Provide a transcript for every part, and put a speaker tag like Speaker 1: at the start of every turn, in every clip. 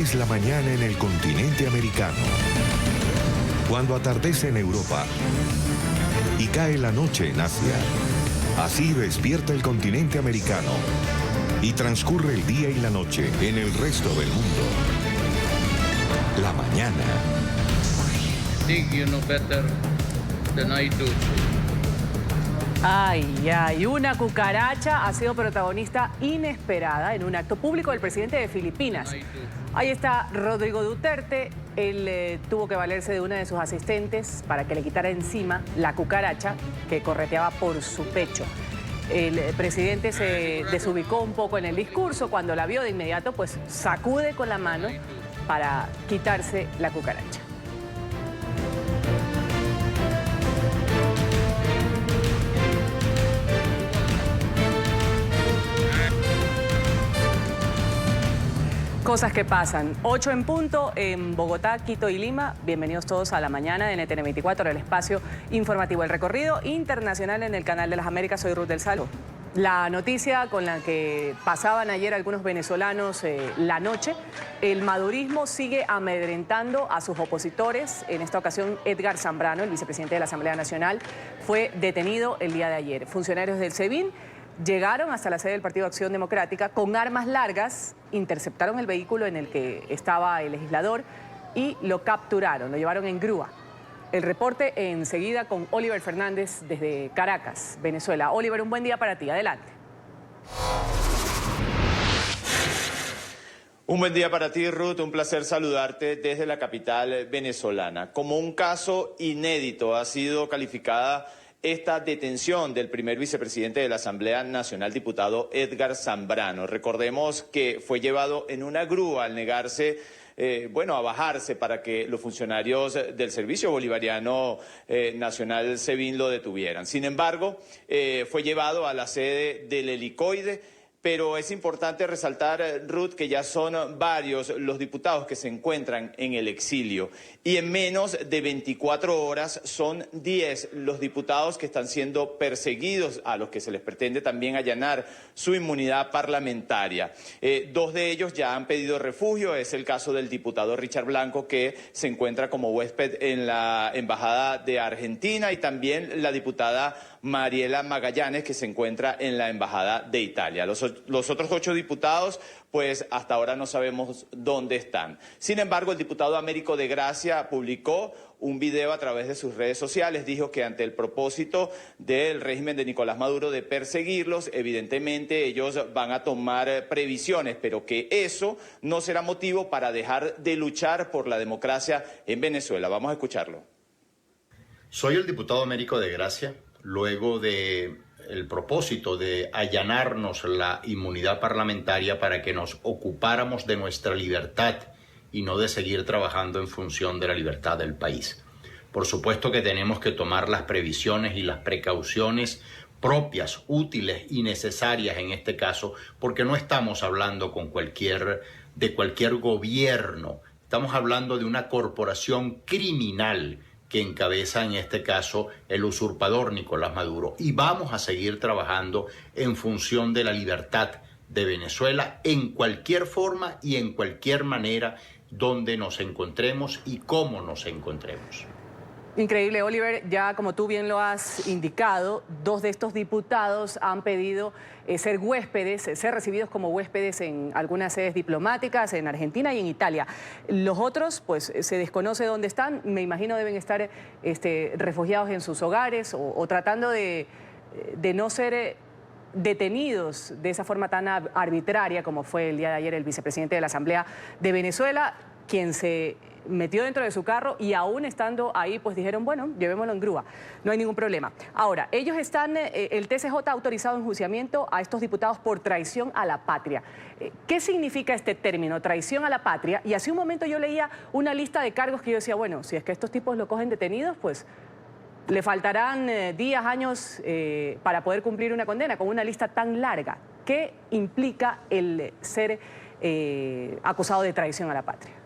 Speaker 1: Es la mañana en el continente americano. Cuando atardece en Europa y cae la noche en Asia. Así despierta el continente americano y transcurre el día y la noche en el resto del mundo. La mañana.
Speaker 2: Think you know better than I do.
Speaker 3: Ay, una cucaracha ha sido protagonista inesperada en un acto público del presidente de Filipinas. Ahí está Rodrigo Duterte. Él tuvo que valerse de una de sus asistentes para que le quitara encima la cucaracha que correteaba por su pecho. El presidente se desubicó un poco en el discurso. Cuando la vio de inmediato, pues sacude con la mano para quitarse la cucaracha. Cosas que pasan. 8 en punto en Bogotá, Quito y Lima. Bienvenidos todos a la mañana de NTN 24, el espacio informativo. El recorrido internacional en el Canal de las Américas. Soy Ruth del Salvo. La noticia con la que pasaban ayer algunos venezolanos la noche, el madurismo sigue amedrentando a sus opositores. En esta ocasión, Edgar Zambrano, el vicepresidente de la Asamblea Nacional, fue detenido el día de ayer. Funcionarios del SEBIN llegaron hasta la sede del Partido Acción Democrática con armas largas, interceptaron el vehículo en el que estaba el legislador y lo capturaron, lo llevaron en grúa. El reporte enseguida con Oliver Fernández desde Caracas, Venezuela. Oliver, un buen día para ti, adelante.
Speaker 4: Un buen día para ti, Ruth. Un placer saludarte desde la capital venezolana. Como un caso inédito ha sido calificada esta detención del primer vicepresidente de la Asamblea Nacional, diputado Edgar Zambrano. Recordemos que fue llevado en una grúa al negarse a bajarse para que los funcionarios del Servicio Bolivariano Nacional SEBIN lo detuvieran. Sin embargo, fue llevado a la sede del helicoide. Pero es importante resaltar, Ruth, que ya son varios los diputados que se encuentran en el exilio. Y en menos de 24 horas son 10 los diputados que están siendo perseguidos, a los que se les pretende también allanar su inmunidad parlamentaria. 2 de ellos ya han pedido refugio. Es el caso del diputado Richard Blanco, que se encuentra como huésped en la Embajada de Argentina, y también la diputada Mariela Magallanes, que se encuentra en la Embajada de Italia. Los otros 8 diputados, pues hasta ahora no sabemos dónde están. Sin embargo, el diputado Américo de Gracia publicó un video a través de sus redes sociales. Dijo que ante el propósito del régimen de Nicolás Maduro de perseguirlos, evidentemente ellos van a tomar previsiones, pero que eso no será motivo para dejar de luchar por la democracia en Venezuela. Vamos a escucharlo.
Speaker 5: Soy el diputado Américo de Gracia. Luego de el propósito de allanarnos la inmunidad parlamentaria para que nos ocupáramos de nuestra libertad y no de seguir trabajando en función de la libertad del país. Por supuesto que tenemos que tomar las previsiones y las precauciones propias, útiles y necesarias en este caso, porque no estamos hablando de cualquier gobierno, estamos hablando de una corporación criminal que encabeza en este caso el usurpador Nicolás Maduro. Y vamos a seguir trabajando en función de la libertad de Venezuela en cualquier forma y en cualquier manera donde nos encontremos y cómo nos encontremos.
Speaker 3: Increíble, Oliver. Ya como tú bien lo has indicado, 2 de estos diputados han pedido ser huéspedes, ser recibidos como huéspedes en algunas sedes diplomáticas en Argentina y en Italia. Los otros, pues se desconoce dónde están. Me imagino deben estar refugiados en sus hogares o tratando de no ser detenidos de esa forma tan arbitraria como fue el día de ayer el vicepresidente de la Asamblea de Venezuela, quien se metió dentro de su carro y aún estando ahí, pues dijeron, bueno, llevémoslo en grúa, no hay ningún problema. Ahora, ellos están, el TCJ ha autorizado enjuiciamiento a estos diputados por traición a la patria. ¿Qué significa este término, traición a la patria? Y hace un momento yo leía una lista de cargos que yo decía, bueno, si es que estos tipos lo cogen detenidos, pues le faltarán días, años para poder cumplir una condena con una lista tan larga. ¿Qué implica el ser acusado de traición a la patria?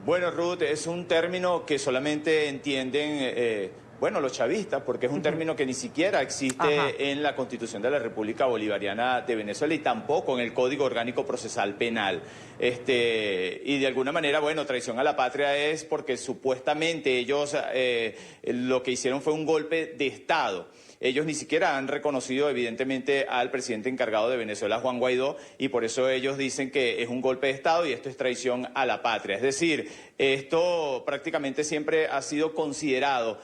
Speaker 4: Bueno, Ruth, es un término que solamente entienden bueno, los chavistas, porque es un término que ni siquiera existe en la Constitución de la República Bolivariana de Venezuela y tampoco en el Código Orgánico Procesal Penal. Y de alguna manera, bueno, traición a la patria es porque supuestamente ellos lo que hicieron fue un golpe de Estado. Ellos ni siquiera han reconocido evidentemente al presidente encargado de Venezuela, Juan Guaidó, y por eso ellos dicen que es un golpe de Estado y esto es traición a la patria. Es decir, esto prácticamente siempre ha sido considerado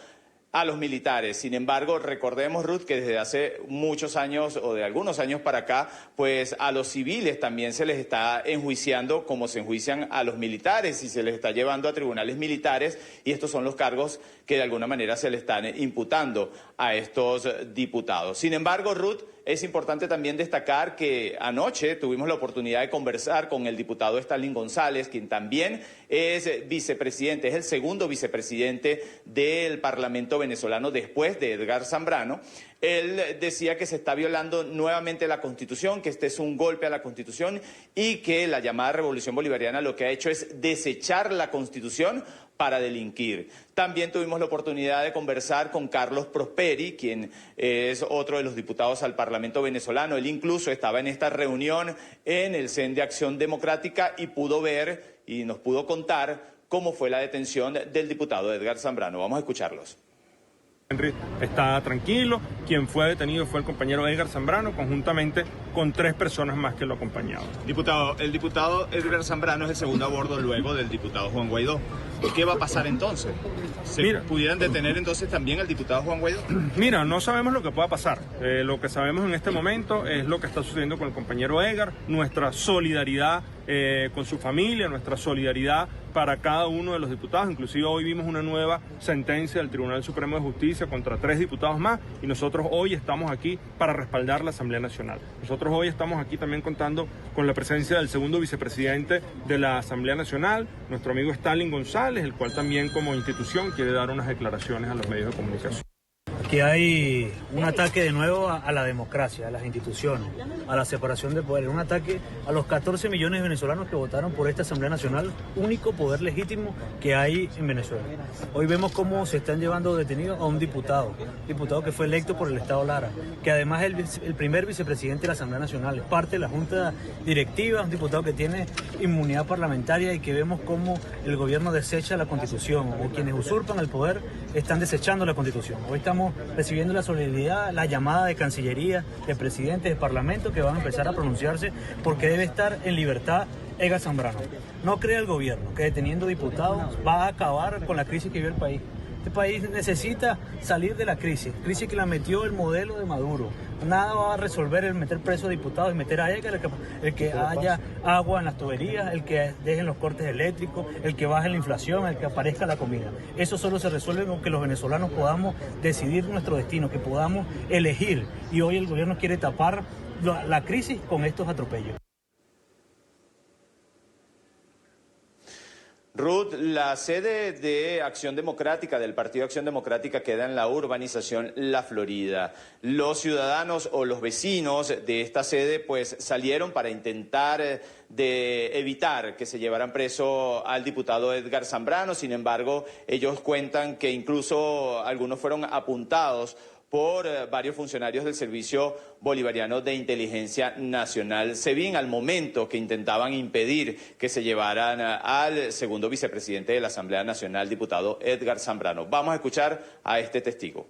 Speaker 4: a los militares. Sin embargo, recordemos, Ruth, que desde hace muchos años o de algunos años para acá, pues a los civiles también se les está enjuiciando como se enjuician a los militares y se les está llevando a tribunales militares y estos son los cargos que de alguna manera se le están imputando a estos diputados. Sin embargo, Ruth, es importante también destacar que anoche tuvimos la oportunidad de conversar con el diputado Stalin González, quien también es vicepresidente, es el segundo vicepresidente del Parlamento venezolano después de Edgar Zambrano. Él decía que se está violando nuevamente la Constitución, que este es un golpe a la Constitución y que la llamada Revolución Bolivariana lo que ha hecho es desechar la Constitución para delinquir. También tuvimos la oportunidad de conversar con Carlos Prosperi, quien es otro de los diputados al Parlamento venezolano. Él incluso estaba en esta reunión en el CEN de Acción Democrática y pudo ver y nos pudo contar cómo fue la detención del diputado Edgar Zambrano. Vamos a escucharlos.
Speaker 6: Henry está tranquilo. Quien fue detenido fue el compañero Edgar Zambrano, conjuntamente con 3 personas más que lo acompañaban.
Speaker 7: Diputado, el diputado Edgar Zambrano es el segundo a bordo luego del diputado Juan Guaidó. ¿Qué va a pasar entonces? ¿Pudieran detener entonces también al diputado Juan Guaidó?
Speaker 6: Mira, no sabemos lo que pueda pasar. Lo que sabemos en este momento es lo que está sucediendo con el compañero Edgar, nuestra solidaridad con su familia, nuestra solidaridad para cada uno de los diputados. Inclusive hoy vimos una nueva sentencia del Tribunal Supremo de Justicia contra 3 diputados más y nosotros hoy estamos aquí para respaldar la Asamblea Nacional. Nosotros hoy estamos aquí también contando con la presencia del segundo vicepresidente de la Asamblea Nacional, nuestro amigo Stalin González, el cual también como institución quiere dar unas declaraciones a los medios de comunicación.
Speaker 8: Aquí hay un ataque de nuevo a la democracia, a las instituciones, a la separación de poderes, un ataque a los 14 millones de venezolanos que votaron por esta Asamblea Nacional, único poder legítimo que hay en Venezuela. Hoy vemos cómo se están llevando detenidos a un diputado que fue electo por el Estado Lara, que además es el primer vicepresidente de la Asamblea Nacional, es parte de la Junta Directiva, un diputado que tiene inmunidad parlamentaria y que vemos cómo el gobierno desecha la Constitución, o quienes usurpan el poder están desechando la Constitución. Hoy estamos recibiendo la solidaridad, la llamada de Cancillería, de presidentes, de Parlamento que van a empezar a pronunciarse porque debe estar en libertad Edgar Zambrano. No cree el gobierno que deteniendo diputados va a acabar con la crisis que vive el país. Este país necesita salir de la crisis que la metió el modelo de Maduro. Nada va a resolver el meter presos a diputados y meter a Edgar, el que haya agua en las tuberías, el que dejen los cortes eléctricos, el que baje la inflación, el que aparezca la comida. Eso solo se resuelve con que los venezolanos podamos decidir nuestro destino, que podamos elegir. Y hoy el gobierno quiere tapar la crisis con estos atropellos.
Speaker 4: Ruth, la sede de Acción Democrática, del Partido Acción Democrática, queda en la urbanización La Florida. Los ciudadanos o los vecinos de esta sede pues salieron para intentar de evitar que se llevaran preso al diputado Edgar Zambrano. Sin embargo, ellos cuentan que incluso algunos fueron apuntados por varios funcionarios del Servicio Bolivariano de Inteligencia Nacional, SEBIN, al momento que intentaban impedir que se llevaran al segundo vicepresidente de la Asamblea Nacional, diputado Edgar Zambrano. Vamos a escuchar a este testigo.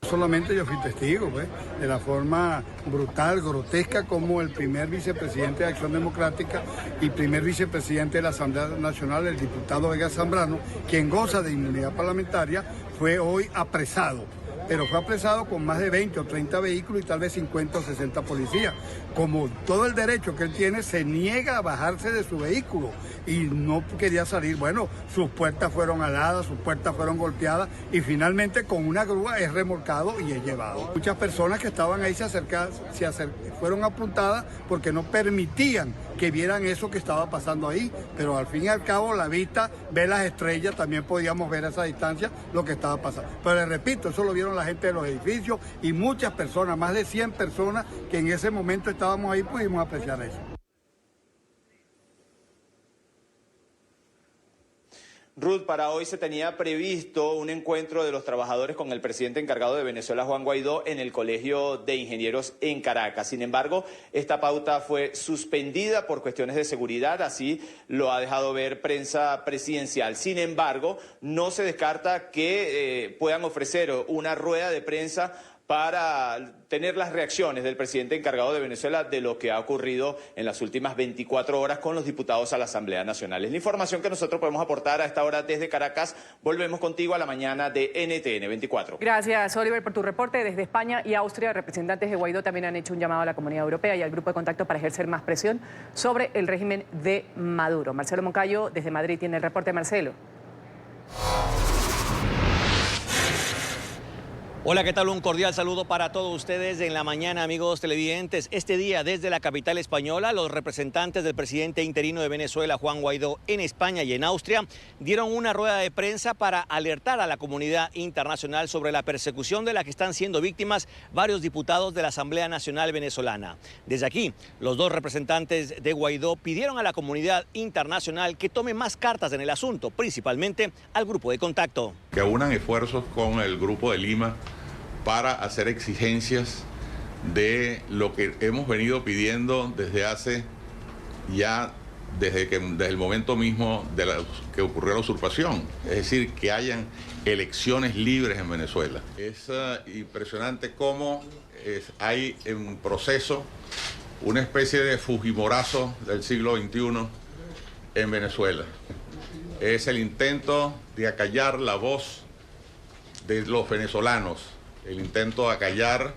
Speaker 9: Solamente yo fui testigo, de la forma brutal, grotesca, como el primer vicepresidente de Acción Democrática y primer vicepresidente de la Asamblea Nacional, el diputado Edgar Zambrano, quien goza de inmunidad parlamentaria, fue hoy apresado. Pero fue apresado con más de 20 o 30 vehículos y tal vez 50 o 60 policías. Como todo el derecho que él tiene, se niega a bajarse de su vehículo y no quería salir. Bueno, sus puertas fueron aladas, sus puertas fueron golpeadas y finalmente con una grúa es remolcado y es llevado. Muchas personas que estaban ahí fueron apuntadas porque no permitían que vieran eso que estaba pasando ahí, pero al fin y al cabo la vista ve las estrellas, también podíamos ver a esa distancia lo que estaba pasando. Pero les repito, eso lo vieron la gente de los edificios y muchas personas, más de 100 personas que en ese momento estábamos ahí, pudimos apreciar eso.
Speaker 4: Ruth, para hoy se tenía previsto un encuentro de los trabajadores con el presidente encargado de Venezuela, Juan Guaidó, en el Colegio de Ingenieros en Caracas. Sin embargo, esta pauta fue suspendida por cuestiones de seguridad, así lo ha dejado ver prensa presidencial. Sin embargo, no se descarta que puedan ofrecer una rueda de prensa para tener las reacciones del presidente encargado de Venezuela de lo que ha ocurrido en las últimas 24 horas con los diputados a la Asamblea Nacional. Es la información que nosotros podemos aportar a esta hora desde Caracas. Volvemos contigo a la mañana de NTN 24.
Speaker 3: Gracias, Oliver, por tu reporte. Desde España y Austria, representantes de Guaidó también han hecho un llamado a la Comunidad Europea y al Grupo de Contacto para ejercer más presión sobre el régimen de Maduro. Marcelo Moncayo, desde Madrid, tiene el reporte. Marcelo.
Speaker 10: Hola, ¿qué tal? Un cordial saludo para todos ustedes en la mañana, amigos televidentes. Este día, desde la capital española, los representantes del presidente interino de Venezuela, Juan Guaidó, en España y en Austria, dieron una rueda de prensa para alertar a la comunidad internacional sobre la persecución de la que están siendo víctimas varios diputados de la Asamblea Nacional Venezolana. Desde aquí, los dos representantes de Guaidó pidieron a la comunidad internacional que tome más cartas en el asunto, principalmente al Grupo de Contacto.
Speaker 11: Que unan esfuerzos con el Grupo de Lima para hacer exigencias de lo que hemos venido pidiendo desde hace ya, desde el momento mismo de que ocurrió la usurpación. Es decir, que hayan elecciones libres en Venezuela. Es impresionante cómo hay en proceso una especie de fujimorazo del siglo XXI en Venezuela. Es el intento de acallar la voz de los venezolanos, el intento de acallar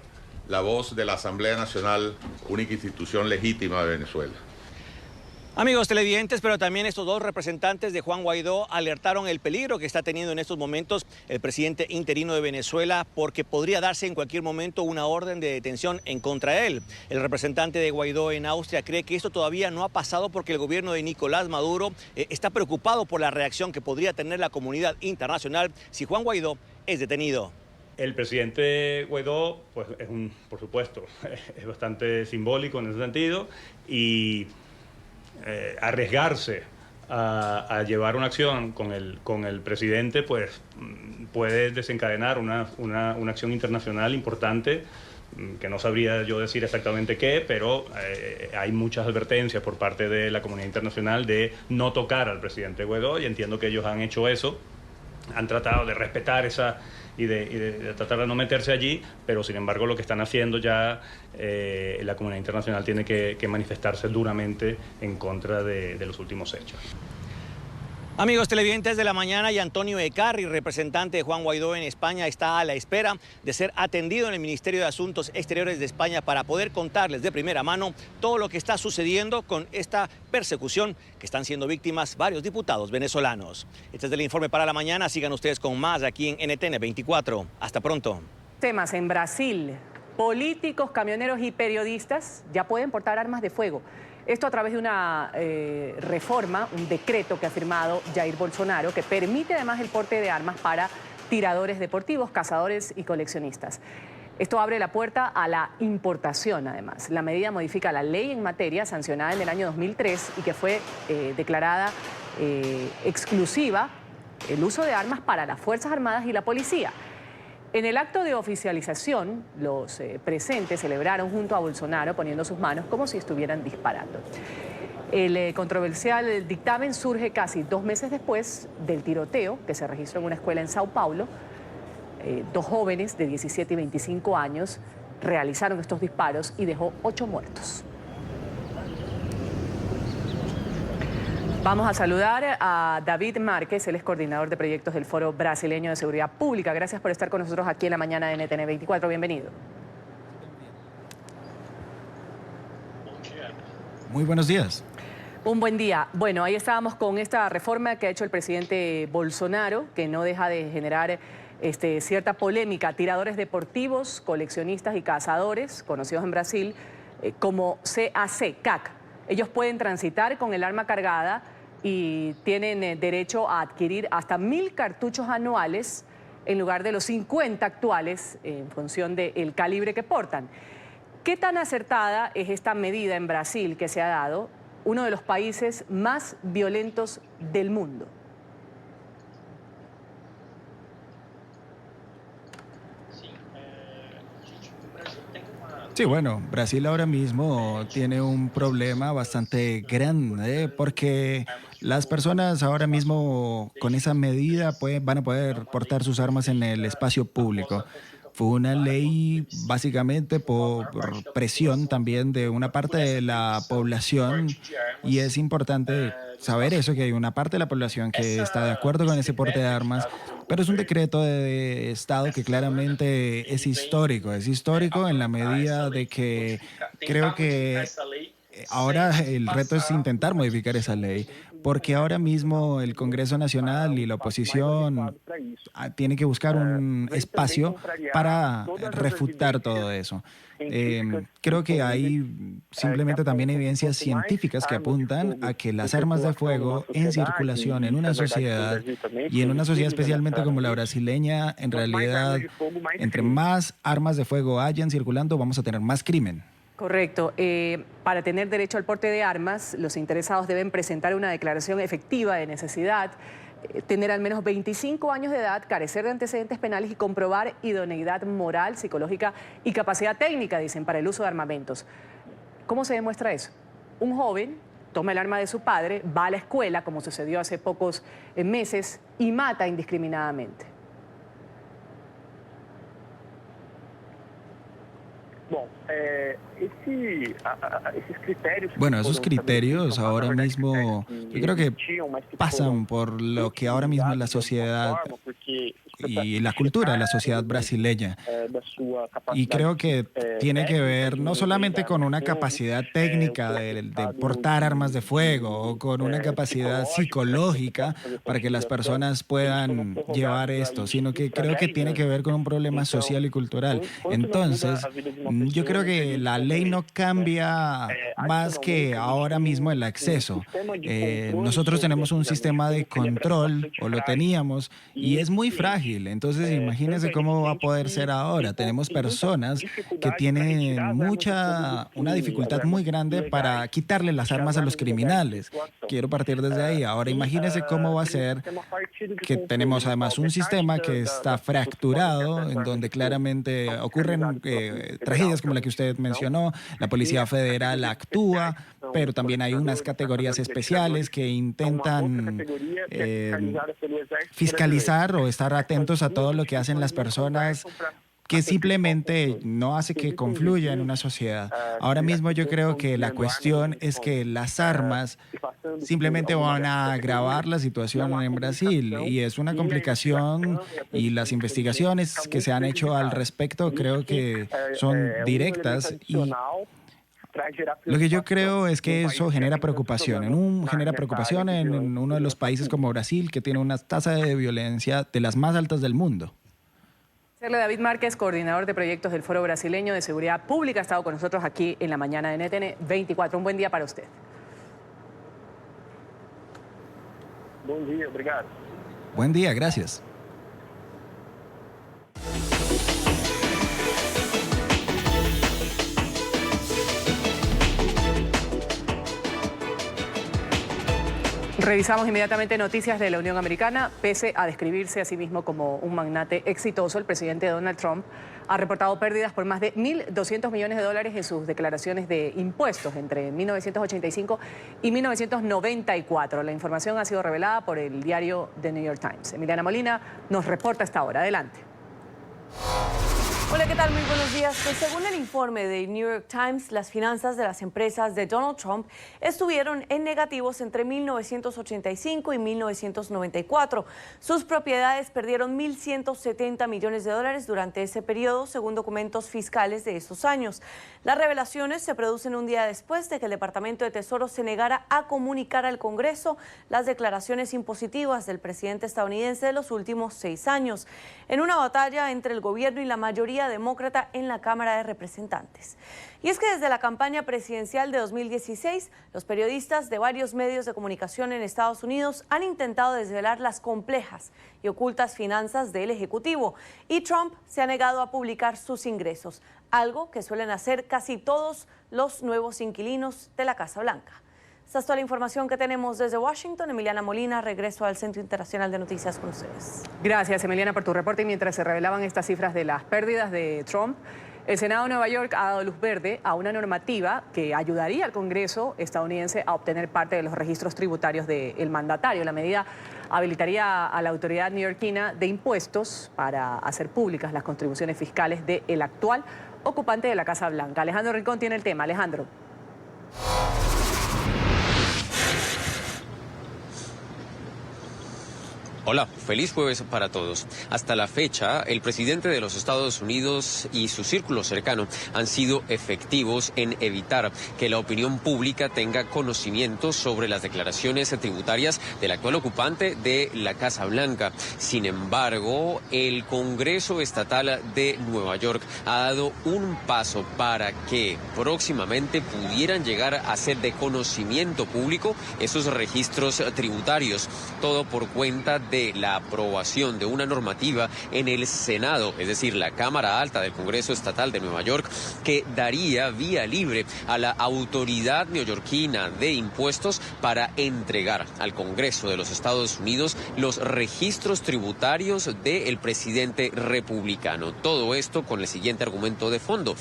Speaker 11: la voz de la Asamblea Nacional, única institución legítima de Venezuela.
Speaker 10: Amigos televidentes, pero también estos dos representantes de Juan Guaidó alertaron el peligro que está teniendo en estos momentos el presidente interino de Venezuela, porque podría darse en cualquier momento una orden de detención en contra de él. El representante de Guaidó en Austria cree que esto todavía no ha pasado porque el gobierno de Nicolás Maduro está preocupado por la reacción que podría tener la comunidad internacional si Juan Guaidó es detenido.
Speaker 12: El presidente Guaidó, pues por supuesto, es bastante simbólico en ese sentido, y arriesgarse a llevar una acción con el presidente, pues puede desencadenar una acción internacional importante, que no sabría yo decir exactamente qué, pero hay muchas advertencias por parte de la comunidad internacional de no tocar al presidente Guaidó, y entiendo que ellos han hecho eso, han tratado de respetar esa y de tratar de no meterse allí, pero sin embargo lo que están haciendo ya, la comunidad internacional tiene que manifestarse duramente en contra de los últimos hechos.
Speaker 10: Amigos televidentes de la mañana, y Antonio Ecarri, representante de Juan Guaidó en España, está a la espera de ser atendido en el Ministerio de Asuntos Exteriores de España para poder contarles de primera mano todo lo que está sucediendo con esta persecución que están siendo víctimas varios diputados venezolanos. Este es el informe para la mañana. Sigan ustedes con más aquí en NTN 24. Hasta pronto.
Speaker 3: Temas en Brasil. Políticos, camioneros y periodistas ya pueden portar armas de fuego. Esto a través de una reforma, un decreto que ha firmado Jair Bolsonaro, que permite además el porte de armas para tiradores deportivos, cazadores y coleccionistas. Esto abre la puerta a la importación, además. La medida modifica la ley en materia sancionada en el año 2003 y que fue declarada exclusiva el uso de armas para las Fuerzas Armadas y la policía. En el acto de oficialización, los presentes celebraron junto a Bolsonaro poniendo sus manos como si estuvieran disparando. El controversial dictamen surge casi 2 meses después del tiroteo que se registró en una escuela en Sao Paulo. 2 jóvenes de 17 y 25 años realizaron estos disparos y dejó 8 muertos. Vamos a saludar a David Márquez, él es coordinador de proyectos del Foro Brasileño de Seguridad Pública. Gracias por estar con nosotros aquí en la mañana de NTN 24. Bienvenido.
Speaker 13: Muy buenos días.
Speaker 3: Un buen día. Bueno, ahí estábamos con esta reforma que ha hecho el presidente Bolsonaro, que no deja de generar cierta polémica. Tiradores deportivos, coleccionistas y cazadores, conocidos en Brasil como CAC. Ellos pueden transitar con el arma cargada y tienen derecho a adquirir hasta 1000 cartuchos anuales en lugar de los 50 actuales en función del calibre que portan. ¿Qué tan acertada es esta medida en Brasil que se ha dado, uno de los países más violentos del mundo?
Speaker 13: Sí, bueno, Brasil ahora mismo tiene un problema bastante grande porque las personas ahora mismo con esa medida van a poder portar sus armas en el espacio público. Fue una ley básicamente por presión también de una parte de la población y es importante saber eso, que hay una parte de la población que está de acuerdo con ese porte de armas, pero es un decreto de Estado que claramente es histórico en la medida de que creo que ahora el reto es intentar modificar esa ley, porque ahora mismo el Congreso Nacional y la oposición tienen que buscar un espacio para refutar todo eso. Creo que hay simplemente también evidencias científicas que apuntan a que las armas de fuego en circulación en una sociedad, y en una sociedad especialmente como la brasileña, en realidad, entre más armas de fuego hayan circulando, vamos a tener más crimen.
Speaker 3: Correcto. Para tener derecho al porte de armas, los interesados deben presentar una declaración efectiva de necesidad, tener al menos 25 años de edad, carecer de antecedentes penales y comprobar idoneidad moral, psicológica y capacidad técnica, dicen, para el uso de armamentos. ¿Cómo se demuestra eso? Un joven toma el arma de su padre, va a la escuela, como sucedió hace pocos meses, y mata indiscriminadamente.
Speaker 13: Bueno, esos criterios ahora mismo, yo creo que pasan por lo que ahora mismo es la sociedad y la cultura de la sociedad brasileña. Y creo que tiene que ver no solamente con una capacidad técnica de portar armas de fuego o con una capacidad psicológica para que las personas puedan llevar esto, sino que creo que tiene que ver con un problema social y cultural. Entonces, yo creo que la ley no cambia más que ahora mismo el acceso. Nosotros tenemos un sistema de control, o lo teníamos, y es muy frágil. Entonces, imagínense cómo va a poder ser ahora. Tenemos personas que tienen una dificultad muy grande para quitarle las armas a los criminales. Quiero partir desde ahí. Ahora, imagínense cómo va a ser que tenemos además un sistema que está fracturado, en donde claramente ocurren tragedias como la que usted mencionó. La Policía Federal actúa, pero también hay unas categorías especiales que intentan fiscalizar o estar atentos a todo lo que hacen las personas, que simplemente no hace que confluya en una sociedad. Ahora mismo yo creo que la cuestión es que las armas simplemente van a agravar la situación en Brasil, y es una complicación, y las investigaciones que se han hecho al respecto creo que son directas, y lo que yo creo es que eso genera preocupación. Genera preocupación en uno de los países como Brasil, que tiene una tasa de violencia de las más altas del mundo.
Speaker 3: David Márquez, coordinador de proyectos del Foro Brasileño de Seguridad Pública, ha estado con nosotros aquí en la mañana de NTN 24. Un buen día para usted.
Speaker 14: Buen día, obrigado.
Speaker 13: Buen día, gracias.
Speaker 3: Revisamos inmediatamente noticias de la Unión Americana. Pese a describirse a sí mismo como un magnate exitoso, el presidente Donald Trump ha reportado pérdidas por más de $1.200 millones en sus declaraciones de impuestos entre 1985 y 1994. La información ha sido revelada por el diario The New York Times. Emiliana Molina nos reporta a esta hora. Adelante.
Speaker 15: Hola, ¿qué tal? Muy buenos días. Pues según el informe de New York Times, las finanzas de las empresas de Donald Trump estuvieron en negativos entre 1985 y 1994. Sus propiedades perdieron $1.170 millones durante ese periodo, según documentos fiscales de esos años. Las revelaciones se producen un día después de que el Departamento de Tesoro se negara a comunicar al Congreso las declaraciones impositivas del presidente estadounidense de los últimos 6 años, en una batalla entre el gobierno y la mayoría demócrata en la Cámara de Representantes. Y es que desde la campaña presidencial de 2016, los periodistas de varios medios de comunicación en Estados Unidos han intentado desvelar las complejas y ocultas finanzas del Ejecutivo, y Trump se ha negado a publicar sus ingresos, algo que suelen hacer casi todos los nuevos inquilinos de la Casa Blanca. Esta es toda la información que tenemos desde Washington. Emiliana Molina, regreso al Centro Internacional de Noticias con ustedes.
Speaker 3: Gracias, Emiliana, por tu reporte. Y mientras se revelaban estas cifras de las pérdidas de Trump, El Senado de Nueva York ha dado luz verde a una normativa que ayudaría al Congreso estadounidense a obtener parte de los registros tributarios del mandatario. La medida habilitaría a la autoridad neoyorquina de impuestos para hacer públicas las contribuciones fiscales del actual ocupante de la Casa Blanca. Alejandro Rincón tiene el tema. Alejandro.
Speaker 16: Hola, feliz jueves para todos. Hasta la fecha, el presidente de los Estados Unidos y su círculo cercano han sido efectivos en evitar que la opinión pública tenga conocimiento sobre las declaraciones tributarias del actual ocupante de la Casa Blanca. Sin embargo, el Congreso Estatal de Nueva York ha dado un paso para que próximamente pudieran llegar a ser de conocimiento público esos registros tributarios. Todo por cuenta de la aprobación de una normativa en el Senado, es decir, la Cámara Alta del Congreso Estatal de Nueva York, que daría vía libre a la autoridad neoyorquina de impuestos para entregar al Congreso de los Estados Unidos los registros tributarios del presidente republicano. Todo esto con el siguiente argumento de fondo.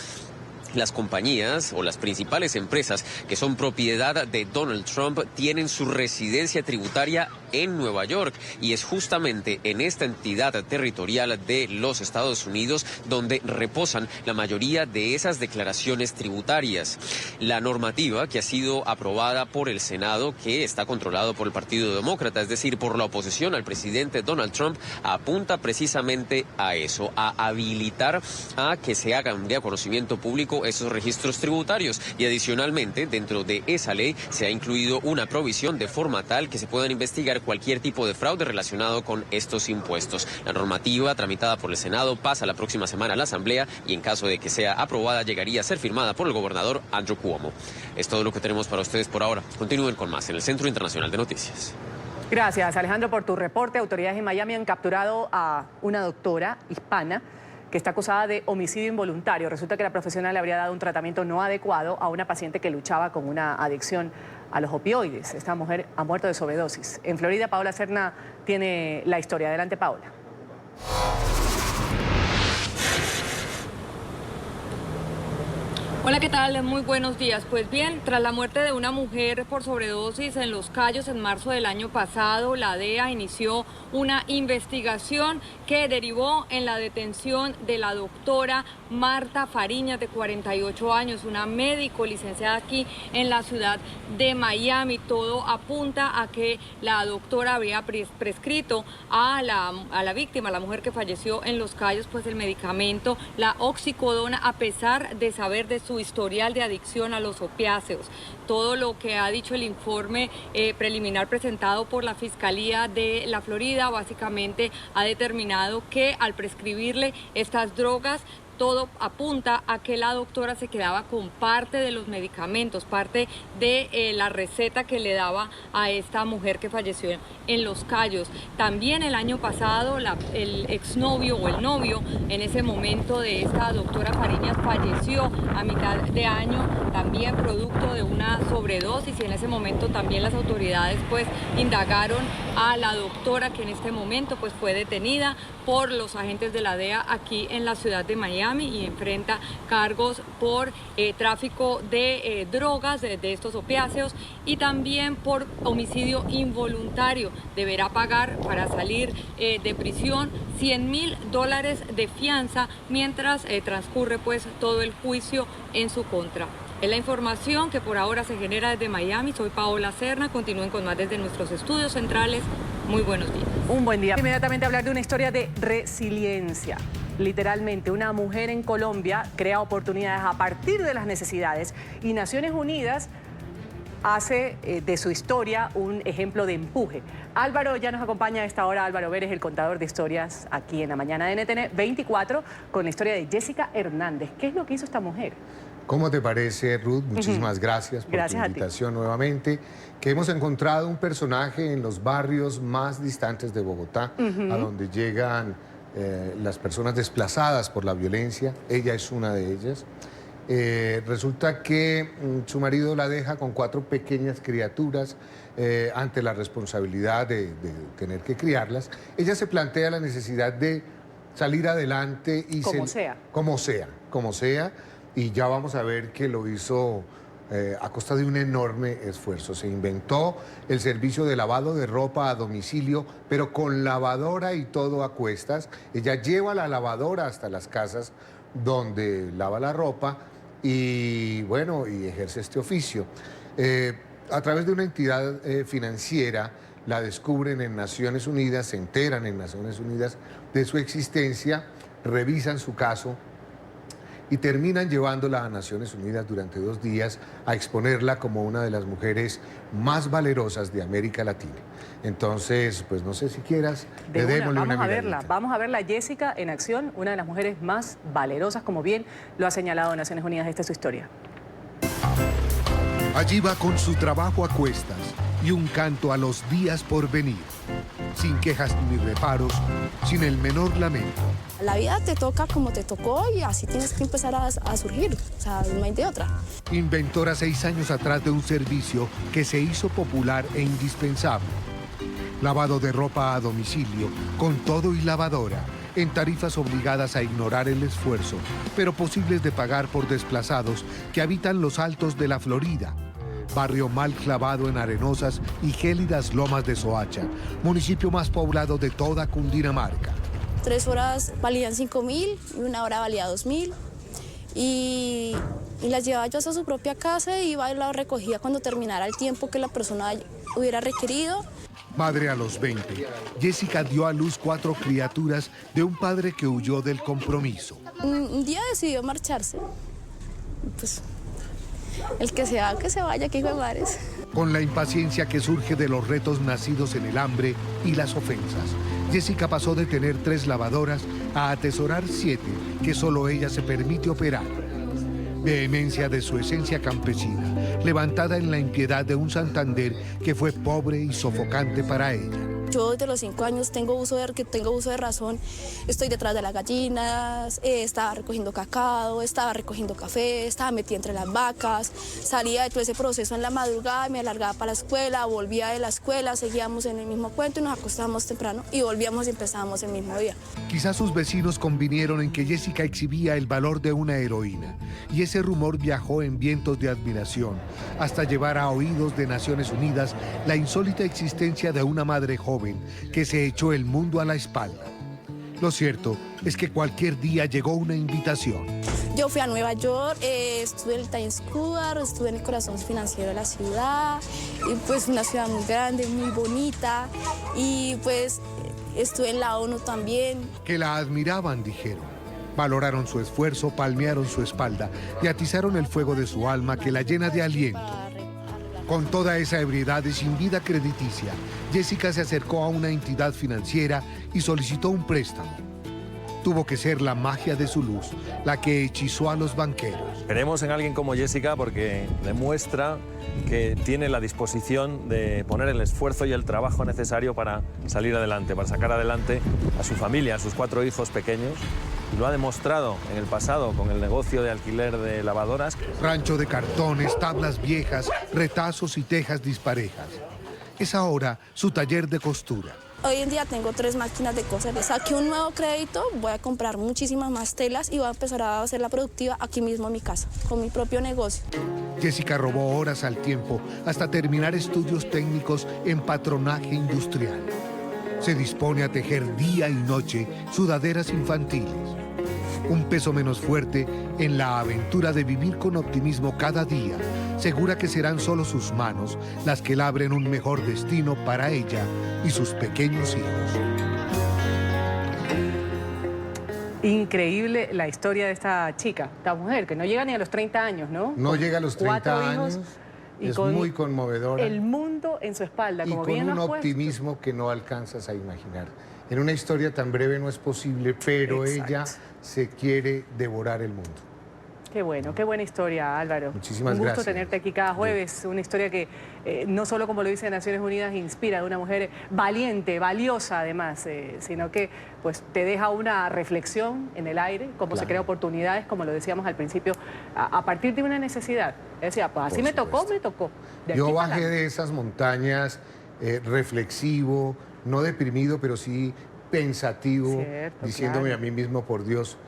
Speaker 16: Las compañías o las principales empresas que son propiedad de Donald Trump tienen su residencia tributaria en Nueva York y es justamente en esta entidad territorial de los Estados Unidos donde reposan la mayoría de esas declaraciones tributarias. La normativa que ha sido aprobada por el Senado, que está controlado por el Partido Demócrata, es decir, por la oposición al presidente Donald Trump, apunta precisamente a eso, a habilitar a que se hagan de conocimiento público esos registros tributarios y adicionalmente dentro de esa ley se ha incluido una provisión de forma tal que se puedan investigar cualquier tipo de fraude relacionado con estos impuestos. La normativa tramitada por el Senado pasa la próxima semana a la Asamblea y en caso de que sea aprobada llegaría a ser firmada por el gobernador Andrew Cuomo. Es todo lo que tenemos para ustedes por ahora. Continúen con más en el Centro Internacional de Noticias.
Speaker 3: Gracias, Alejandro, por tu reporte. Autoridades en Miami han capturado a una doctora hispana que está acusada de homicidio involuntario. Resulta que la profesional le habría dado un tratamiento no adecuado a una paciente que luchaba con una adicción a los opioides. Esta mujer ha muerto de sobredosis. En Florida, Paola Serna tiene la historia. Adelante, Paola.
Speaker 17: Hola, ¿qué tal? Muy buenos días. Pues bien, tras la muerte de una mujer por sobredosis en Los Cayos en marzo del año pasado, la DEA inició una investigación que derivó en la detención de la doctora Marta Fariñas, de 48 años, una médico licenciada aquí en la ciudad de Miami. Todo apunta a que la doctora habría prescrito a la víctima, a la mujer que falleció en Los Cayos, pues el medicamento, la oxicodona, a pesar de saber de su historial de adicción a los opiáceos. Todo lo que ha dicho el informe preliminar presentado por la Fiscalía de la Florida básicamente ha determinado que al prescribirle estas drogas, todo apunta a que la doctora se quedaba con parte de los medicamentos, parte de la receta que le daba a esta mujer que falleció en Los Cayos. También el año pasado el exnovio o el novio en ese momento de esta doctora Fariñas falleció a mitad de año, también producto de una sobredosis, y en ese momento también las autoridades pues indagaron a la doctora, que en este momento pues fue detenida por los agentes de la DEA aquí en la ciudad de Miami y enfrenta cargos por tráfico de drogas, de estos opiáceos, y también por homicidio involuntario. Deberá pagar para salir de prisión $100,000 de fianza mientras transcurre pues todo el juicio en su contra. Es la información que por ahora se genera desde Miami. Soy Paola Serna. Continúen con más desde nuestros estudios centrales. Muy buenos días.
Speaker 3: Un buen día. Inmediatamente hablar de una historia de resiliencia. Literalmente, una mujer en Colombia crea oportunidades a partir de las necesidades y Naciones Unidas hace de su historia un ejemplo de empuje. Álvaro ya nos acompaña a esta hora. Álvaro Vélez, el contador de historias aquí en la mañana de NTN 24, con la historia de Jessica Hernández. ¿Qué es lo que hizo esta mujer?
Speaker 18: ¿Cómo te parece, Ruth? Muchísimas gracias por tu invitación nuevamente. Que hemos encontrado un personaje en los barrios más distantes de Bogotá, a donde llegan las personas desplazadas por la violencia. Ella es una de ellas. Resulta que su marido la deja con 4 pequeñas criaturas. Ante la responsabilidad de tener que criarlas, ella se plantea la necesidad de salir adelante y
Speaker 3: como sea.
Speaker 18: Como sea, y ya vamos a ver que lo hizo a costa de un enorme esfuerzo. Se inventó el servicio de lavado de ropa a domicilio, pero con lavadora y todo a cuestas. Ella lleva la lavadora hasta las casas donde lava la ropa y, bueno, y ejerce este oficio. A través de una entidad financiera, la descubren en Naciones Unidas, se enteran en Naciones Unidas de su existencia, revisan su caso y terminan llevándola a Naciones Unidas durante 2 días a exponerla como una de las mujeres más valerosas de América Latina. Entonces, pues no sé si quieras, démosle una miradita.
Speaker 3: Vamos a verla, Jessica en acción, una de las mujeres más valerosas, como bien lo ha señalado Naciones Unidas. Esta es su historia.
Speaker 19: Allí va con su trabajo a cuestas y un canto a los días por venir, sin quejas ni reparos, sin el menor lamento.
Speaker 20: La vida te toca como te tocó y así tienes que empezar a surgir, o sea, no hay de otra.
Speaker 19: Inventora 6 años atrás de un servicio que se hizo popular e indispensable. Lavado de ropa a domicilio, con todo y lavadora, en tarifas obligadas a ignorar el esfuerzo, pero posibles de pagar por desplazados que habitan los altos de la Florida, barrio mal clavado en arenosas y gélidas lomas de Soacha, municipio más poblado de toda Cundinamarca.
Speaker 20: 3 horas valían 5.000 y 1 hora valía 2.000 y las llevaba yo hasta su propia casa y iba y la recogía cuando terminara el tiempo que la persona hubiera requerido.
Speaker 19: Madre a los 20, Jessica dio a luz 4 criaturas de un padre que huyó del compromiso.
Speaker 20: Un día decidió marcharse. Pues el que se vaya, que hijo de madres.
Speaker 19: Con la impaciencia que surge de los retos nacidos en el hambre y las ofensas, Jessica pasó de tener 3 lavadoras a atesorar 7 que solo ella se permite operar. Vehemencia de su esencia campesina, levantada en la impiedad de un Santander que fue pobre y sofocante para ella.
Speaker 20: Yo desde los 5 años tengo uso de razón, estoy detrás de las gallinas, estaba recogiendo cacao, estaba recogiendo café, estaba metida entre las vacas, salía de todo ese proceso en la madrugada, me alargaba para la escuela, volvía de la escuela, seguíamos en el mismo cuento y nos acostábamos temprano y volvíamos y empezábamos el mismo día.
Speaker 19: Quizás sus vecinos convinieron en que Jessica exhibía el valor de una heroína y ese rumor viajó en vientos de admiración hasta llevar a oídos de Naciones Unidas la insólita existencia de una madre joven que se echó el mundo a la espalda. Lo cierto es que cualquier día llegó una invitación.
Speaker 20: Yo fui a Nueva York, estuve en el Times Square, estuve en el corazón financiero de la ciudad, y pues una ciudad muy grande, muy bonita, y pues estuve en la ONU también.
Speaker 19: Que la admiraban, dijeron. Valoraron su esfuerzo, palmearon su espalda y atizaron el fuego de su alma que la llena de aliento. Con toda esa ebriedad y sin vida crediticia, Jessica se acercó a una entidad financiera y solicitó un préstamo. Tuvo que ser la magia de su luz la que hechizó a los banqueros.
Speaker 21: Creemos en alguien como Jessica porque demuestra que tiene la disposición de poner el esfuerzo y el trabajo necesario para salir adelante, para sacar adelante a su familia, a sus 4 hijos pequeños. Lo ha demostrado en el pasado con el negocio de alquiler de lavadoras.
Speaker 19: Rancho de cartones, tablas viejas, retazos y tejas disparejas. Es ahora su taller de costura.
Speaker 20: Hoy en día tengo 3 máquinas de coser. Saqué un nuevo crédito, voy a comprar muchísimas más telas y voy a empezar a hacerla productiva aquí mismo en mi casa, con mi propio negocio.
Speaker 19: Jessica robó horas al tiempo hasta terminar estudios técnicos en patronaje industrial. Se dispone a tejer día y noche sudaderas infantiles. Un peso menos fuerte en la aventura de vivir con optimismo cada día, segura que serán solo sus manos las que labren un mejor destino para ella y sus pequeños hijos.
Speaker 3: Increíble la historia de esta chica, esta mujer, que no llega ni a los 30 años, ¿no?
Speaker 18: No llega a los 30 años. Es muy conmovedora.
Speaker 3: El mundo en su espalda, como bien lo has puesto.
Speaker 18: Y con un optimismo que no alcanzas a imaginar. En una historia tan breve no es posible, pero ella se quiere devorar el mundo.
Speaker 3: Qué bueno, qué buena historia, Álvaro.
Speaker 18: Muchísimas gracias.
Speaker 3: Un gusto tenerte aquí cada jueves. Una historia que no solo, como lo dice Naciones Unidas, inspira a una mujer valiente, valiosa además, sino que pues te deja una reflexión en el aire, cómo se crean oportunidades, como lo decíamos al principio, a partir de una necesidad. Decía, pues así me tocó, me tocó.
Speaker 18: Yo bajé de esas montañas reflexivo, no deprimido, pero sí pensativo,
Speaker 3: Cierto,
Speaker 18: diciéndome
Speaker 3: claro.
Speaker 18: a mí mismo, por Dios,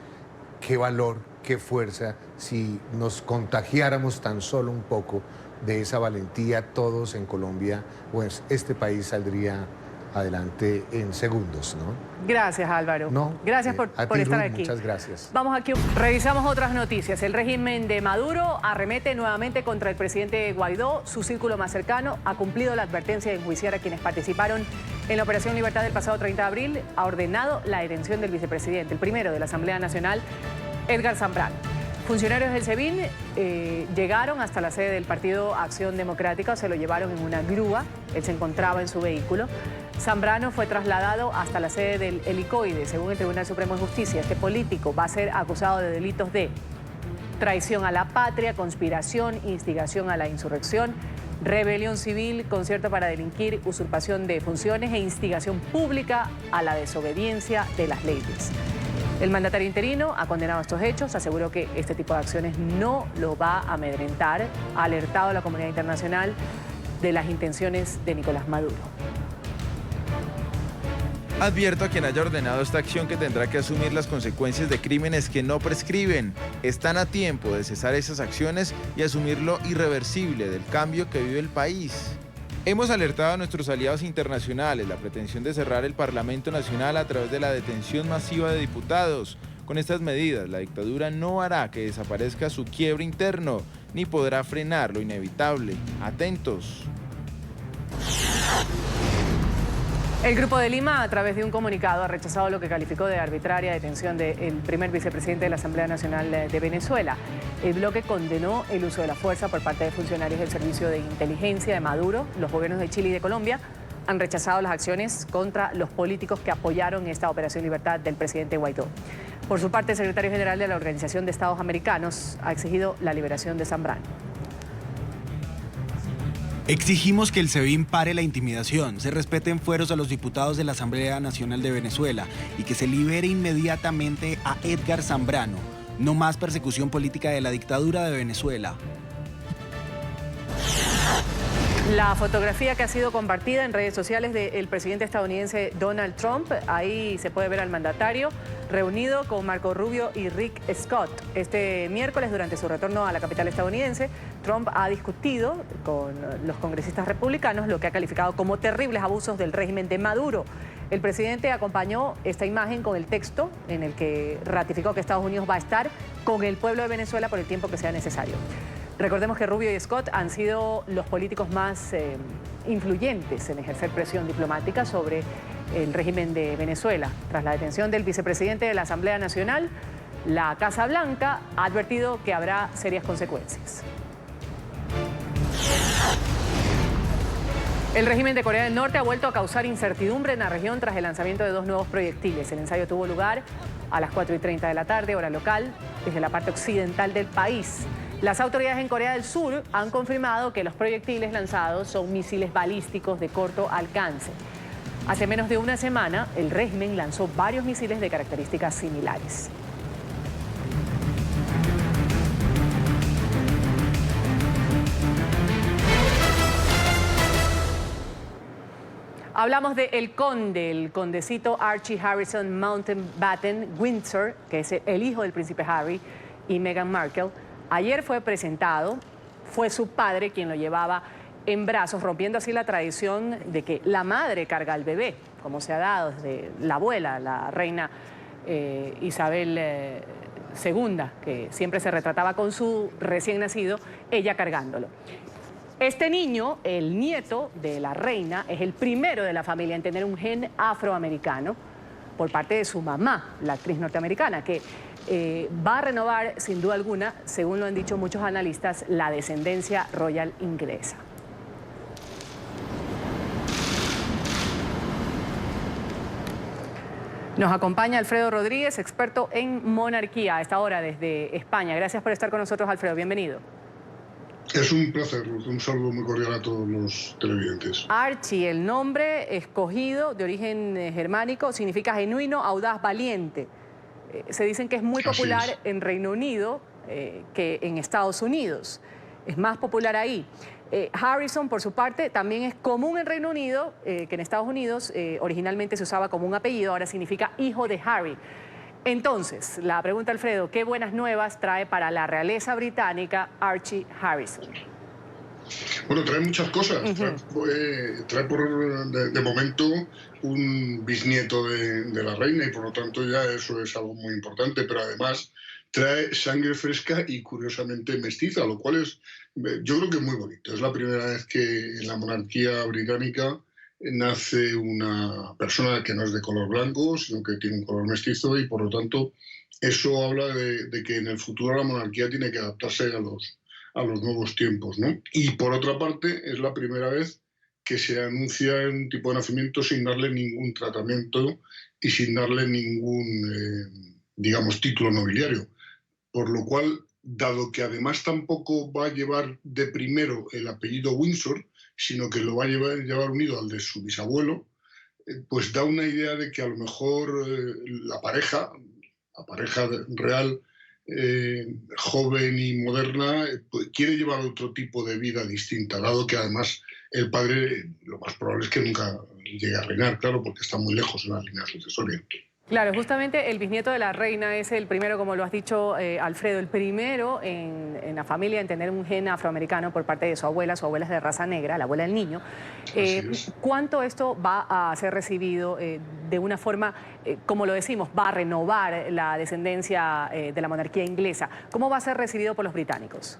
Speaker 18: qué valor, qué fuerza, si nos contagiáramos tan solo un poco de esa valentía todos en Colombia, pues este país saldría adelante en segundos, ¿no?
Speaker 3: Gracias, Álvaro.
Speaker 18: No,
Speaker 3: Gracias por
Speaker 18: a ti,
Speaker 3: estar
Speaker 18: Ruth,
Speaker 3: aquí.
Speaker 18: muchas gracias.
Speaker 3: Vamos aquí. Revisamos otras noticias. El régimen de Maduro arremete nuevamente contra el presidente Guaidó. Su círculo más cercano ha cumplido la advertencia de enjuiciar a quienes participaron en la Operación Libertad del pasado 30 de abril. Ha ordenado la detención del vicepresidente, el primero de la Asamblea Nacional, Edgar Zambrano. Funcionarios del SEBIN llegaron hasta la sede del Partido Acción Democrática, se lo llevaron en una grúa. Él se encontraba en su vehículo. Zambrano fue trasladado hasta la sede del Helicoide. Según el Tribunal Supremo de Justicia, este político va a ser acusado de delitos de traición a la patria, conspiración, instigación a la insurrección, rebelión civil, concierto para delinquir, usurpación de funciones e instigación pública a la desobediencia de las leyes. El mandatario interino ha condenado estos hechos, aseguró que este tipo de acciones no lo va a amedrentar, ha alertado a la comunidad internacional de las intenciones de Nicolás Maduro.
Speaker 1: Advierto a quien haya ordenado esta acción que tendrá que asumir las consecuencias de crímenes que no prescriben. Están a tiempo de cesar esas acciones y asumir lo irreversible del cambio que vive el país. Hemos alertado a nuestros aliados internacionales la pretensión de cerrar el Parlamento Nacional a través de la detención masiva de diputados. Con estas medidas, la dictadura no hará que desaparezca su quiebre interno, ni podrá frenar lo inevitable. Atentos.
Speaker 3: El Grupo de Lima, a través de un comunicado, ha rechazado lo que calificó de arbitraria detención del primer vicepresidente de la Asamblea Nacional de Venezuela. El bloque condenó el uso de la fuerza por parte de funcionarios del Servicio de Inteligencia de Maduro. Los gobiernos de Chile y de Colombia han rechazado las acciones contra los políticos que apoyaron esta Operación Libertad del presidente Guaidó. Por su parte, el secretario general de la Organización de Estados Americanos ha exigido la liberación de Zambrano.
Speaker 13: Exigimos que el SEBIN pare la intimidación, se respeten fueros a los diputados de la Asamblea Nacional de Venezuela y que se libere inmediatamente a Edgar Zambrano. No más persecución política de la dictadura de Venezuela.
Speaker 3: La fotografía que ha sido compartida en redes sociales del presidente estadounidense Donald Trump, ahí se puede ver al mandatario reunido con Marco Rubio y Rick Scott. Este miércoles, durante su retorno a la capital estadounidense, Trump ha discutido con los congresistas republicanos lo que ha calificado como terribles abusos del régimen de Maduro. El presidente acompañó esta imagen con el texto en el que ratificó que Estados Unidos va a estar con el pueblo de Venezuela por el tiempo que sea necesario. Recordemos que Rubio y Scott han sido los políticos más influyentes en ejercer presión diplomática sobre el régimen de Venezuela. Tras la detención del vicepresidente de la Asamblea Nacional, la Casa Blanca ha advertido que habrá serias consecuencias. El régimen de Corea del Norte ha vuelto a causar incertidumbre en la región tras el lanzamiento de 2 nuevos proyectiles. El ensayo tuvo lugar a las 4:30 de la tarde, hora local, desde la parte occidental del país. Las autoridades en Corea del Sur han confirmado que los proyectiles lanzados son misiles balísticos de corto alcance. Hace menos de una semana, el régimen lanzó varios misiles de características similares. Hablamos de el conde, el condecito Archie Harrison Mountbatten Windsor, que es el hijo del príncipe Harry y Meghan Markle. Ayer fue presentado, fue su padre quien lo llevaba en brazos, rompiendo así la tradición de que la madre carga al bebé, como se ha dado desde la abuela, la reina Isabel II, que siempre se retrataba con su recién nacido, ella cargándolo. Este niño, el nieto de la reina, es el primero de la familia en tener un gen afroamericano por parte de su mamá, la actriz norteamericana, que va a renovar, sin duda alguna, según lo han dicho muchos analistas, la descendencia royal inglesa. Nos acompaña Alfredo Rodríguez, experto en monarquía, a esta hora desde España. Gracias por estar con nosotros, Alfredo. Bienvenido.
Speaker 22: Es un placer, un saludo muy cordial a todos los televidentes.
Speaker 3: Archie, el nombre escogido de origen germánico, significa genuino, audaz, valiente. Se dicen que es muy popular en Reino Unido que en Estados Unidos. es más popular ahí. Harrison, por su parte, también es común en Reino Unido, que en Estados Unidos originalmente se usaba como un apellido, ahora significa hijo de Harry. Entonces, la pregunta, Alfredo, ¿qué buenas nuevas trae para la realeza británica Archie Harrison?
Speaker 22: Bueno, trae muchas cosas. Trae de momento un bisnieto de la reina y por lo tanto ya eso es algo muy importante, pero además trae sangre fresca y curiosamente mestiza, lo cual es, yo creo que es muy bonito. Es la primera vez que en la monarquía británica nace una persona que no es de color blanco, sino que tiene un color mestizo y por lo tanto eso habla de que en el futuro la monarquía tiene que adaptarse a los nuevos tiempos, ¿no? Y por otra parte es la primera vez que se anuncia un tipo de nacimiento sin darle ningún tratamiento y sin darle ningún, digamos, título nobiliario. Por lo cual, dado que además tampoco va a llevar de primero el apellido Windsor, sino que lo va a llevar unido al de su bisabuelo, pues da una idea de que a lo mejor la pareja real, joven y moderna, pues quiere llevar otro tipo de vida distinta, dado que además el padre lo más probable es que nunca llegue a reinar, claro, porque está muy lejos en la línea sucesoria.
Speaker 3: Claro, justamente el bisnieto de la reina es el primero, como lo has dicho, Alfredo, el primero en la familia en tener un gen afroamericano por parte de su abuela es de raza negra, la abuela del niño. ¿Cuánto esto va a ser recibido de una forma, como lo decimos, va a renovar la descendencia de la monarquía inglesa? ¿Cómo va a ser recibido por los británicos?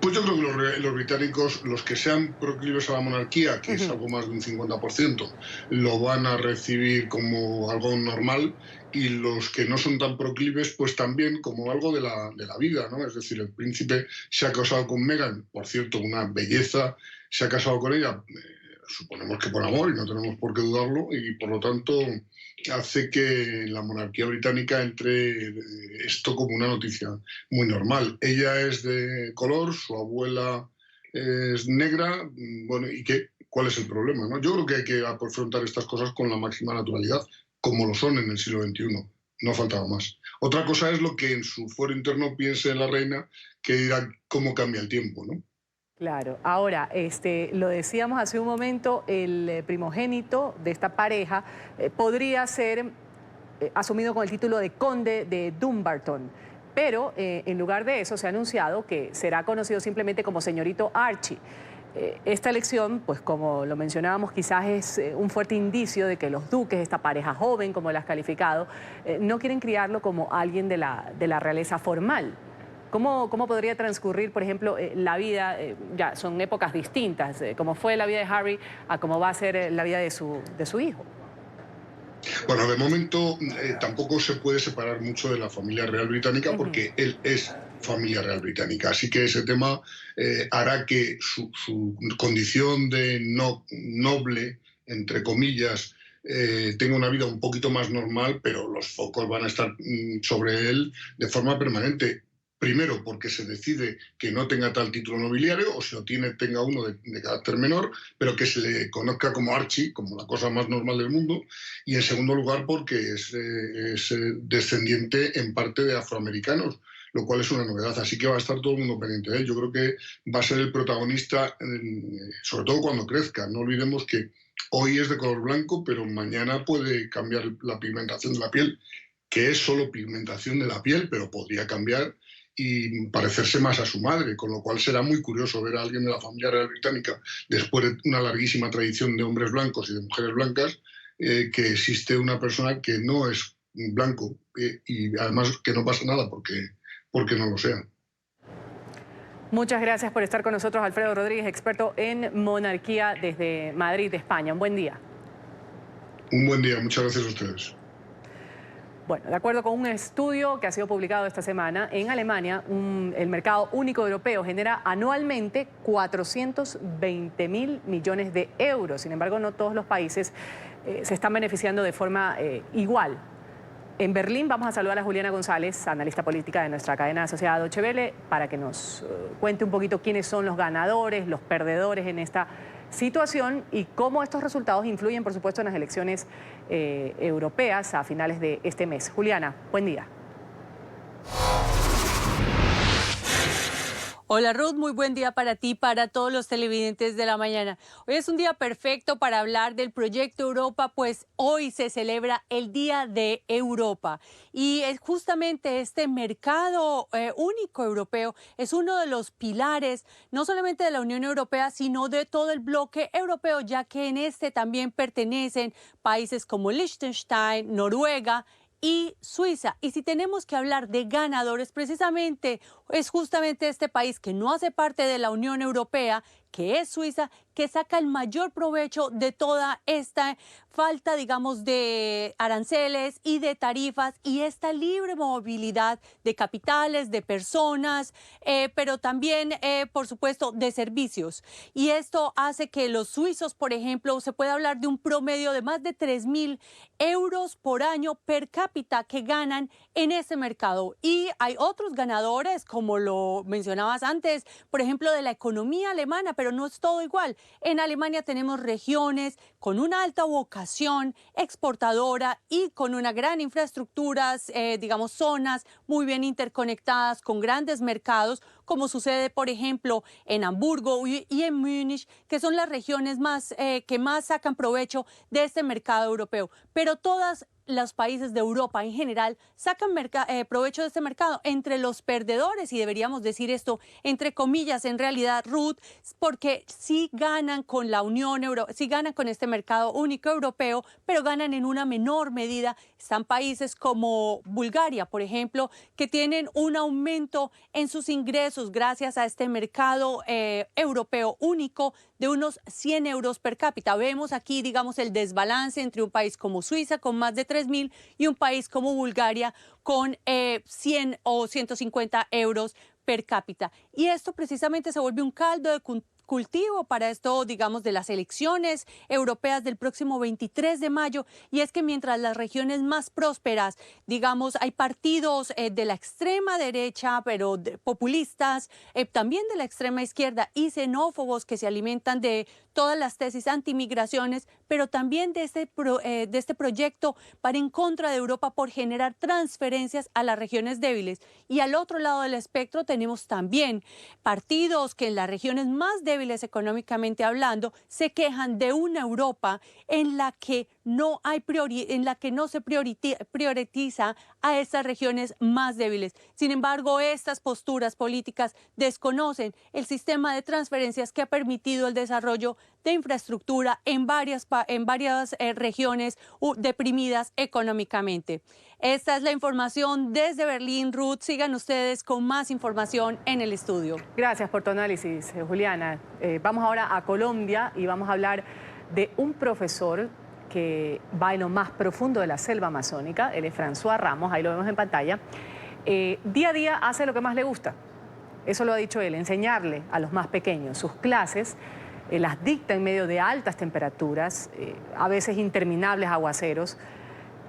Speaker 22: Pues yo creo que los británicos, los que sean proclives a la monarquía, que es algo más de un 50%, lo van a recibir como algo normal, y los que no son tan proclives, pues también como algo de la vida, ¿no? Es decir, el príncipe se ha casado con Meghan, por cierto, una belleza, se ha casado con ella, suponemos que por amor, y no tenemos por qué dudarlo, y por lo tanto hace que en la monarquía británica entre esto como una noticia muy normal. Ella es de color, su abuela es negra, bueno, ¿y cuál es el problema, no? Yo creo que hay que afrontar estas cosas con la máxima naturalidad, como lo son en el siglo XXI, no faltaba más. Otra cosa es lo que en su fuero interno piense la reina, que dirá cómo cambia el tiempo, ¿no?
Speaker 3: Claro. Ahora, lo decíamos hace un momento, el primogénito de esta pareja podría ser asumido con el título de conde de Dumbarton, pero en lugar de eso se ha anunciado que será conocido simplemente como señorito Archie. Esta elección, pues como lo mencionábamos, quizás es un fuerte indicio de que los duques, esta pareja joven, como la has calificado, no quieren criarlo como alguien de la realeza formal. ¿Cómo podría transcurrir, por ejemplo, la vida? Ya son épocas distintas, cómo fue la vida de Harry a cómo va a ser la vida de su hijo.
Speaker 22: Bueno, de momento tampoco se puede separar mucho de la familia real británica porque él es familia real británica. Así que ese tema hará que su condición de noble, entre comillas, tenga una vida un poquito más normal, pero los focos van a estar sobre él de forma permanente. Primero, porque se decide que no tenga tal título nobiliario, o si lo tiene, tenga uno de carácter menor, pero que se le conozca como Archie, como la cosa más normal del mundo. Y en segundo lugar, porque es descendiente en parte de afroamericanos, lo cual es una novedad. Así que va a estar todo el mundo pendiente de él. Yo creo que va a ser el protagonista, sobre todo cuando crezca. No olvidemos que hoy es de color blanco, pero mañana puede cambiar la pigmentación de la piel, que es solo pigmentación de la piel, pero podría cambiar y parecerse más a su madre, con lo cual será muy curioso ver a alguien de la familia real británica, después de una larguísima tradición de hombres blancos y de mujeres blancas, que existe una persona que no es blanco y además que no pasa nada porque no lo sea.
Speaker 3: Muchas gracias por estar con nosotros, Alfredo Rodríguez, experto en monarquía desde Madrid, España. Un buen día.
Speaker 22: Un buen día, muchas gracias a ustedes.
Speaker 3: Bueno, de acuerdo con un estudio que ha sido publicado esta semana, en Alemania el mercado único europeo genera anualmente 420.000 millones de euros. Sin embargo, no todos los países se están beneficiando de forma igual. En Berlín vamos a saludar a Juliana González, analista política de nuestra cadena asociada Deutsche Welle, para que nos cuente un poquito quiénes son los ganadores, los perdedores en esta situación y cómo estos resultados influyen, por supuesto, en las elecciones europeas a finales de este mes. Juliana, buen día.
Speaker 2: Hola Ruth, muy buen día para ti, para todos los televidentes de la mañana. Hoy es un día perfecto para hablar del proyecto Europa, pues hoy se celebra el Día de Europa. Y es justamente este mercado único europeo es uno de los pilares, no solamente de la Unión Europea, sino de todo el bloque europeo, ya que en este también pertenecen países como Liechtenstein, Noruega y Suiza. Y si tenemos que hablar de ganadores, precisamente es justamente este país que no hace parte de la Unión Europea, que es Suiza, que saca el mayor provecho de toda esta falta, digamos, de aranceles y de tarifas y esta libre movilidad de capitales, de personas, pero también, por supuesto, de servicios. Y esto hace que los suizos, por ejemplo, se pueda hablar de un promedio de más de 3.000 euros por año per cápita que ganan en ese mercado. Y hay otros ganadores, como lo mencionabas antes, por ejemplo, de la economía alemana, pero no es todo igual. En Alemania tenemos regiones con una alta vocación exportadora y con una gran infraestructura, digamos, zonas muy bien interconectadas con grandes mercados, como sucede, por ejemplo, en Hamburgo y en Múnich, que son las regiones que más sacan provecho de este mercado europeo. Pero todas los países de Europa en general sacan provecho de este mercado. Entre los perdedores, y deberíamos decir esto entre comillas en realidad, Ruth, porque sí ganan con la Unión Europea, sí ganan con este mercado único europeo, pero ganan en una menor medida. Están países como Bulgaria, por ejemplo, que tienen un aumento en sus ingresos gracias a este mercado europeo único de unos 100 euros per cápita. Vemos aquí, digamos, el desbalance entre un país como Suiza con más de 3.000 y un país como Bulgaria con 100 o 150 euros per cápita. Y esto precisamente se vuelve un caldo de cultivo para esto, digamos, de las elecciones europeas del próximo 23 de mayo. Y es que mientras las regiones más prósperas, digamos, hay partidos de la extrema derecha, pero populistas, también de la extrema izquierda y xenófobos que se alimentan de todas las tesis antimigraciones, pero también de este proyecto para en contra de Europa por generar transferencias a las regiones débiles. Y al otro lado del espectro tenemos también partidos que en las regiones más débiles económicamente hablando se quejan de una Europa en la que no se prioriza a estas regiones más débiles. Sin embargo, estas posturas políticas desconocen el sistema de transferencias que ha permitido el desarrollo de infraestructura en varias regiones deprimidas económicamente. Esta es la información desde Berlín. Ruth, sigan ustedes con más información en el estudio.
Speaker 3: Gracias por tu análisis, Juliana. Vamos ahora a Colombia y vamos a hablar de un profesor que va en lo más profundo de la selva amazónica. Él es François Ramos, ahí lo vemos en pantalla. Día a día hace lo que más le gusta. Eso lo ha dicho él, enseñarle a los más pequeños. Sus clases las dicta en medio de altas temperaturas, a veces interminables aguaceros.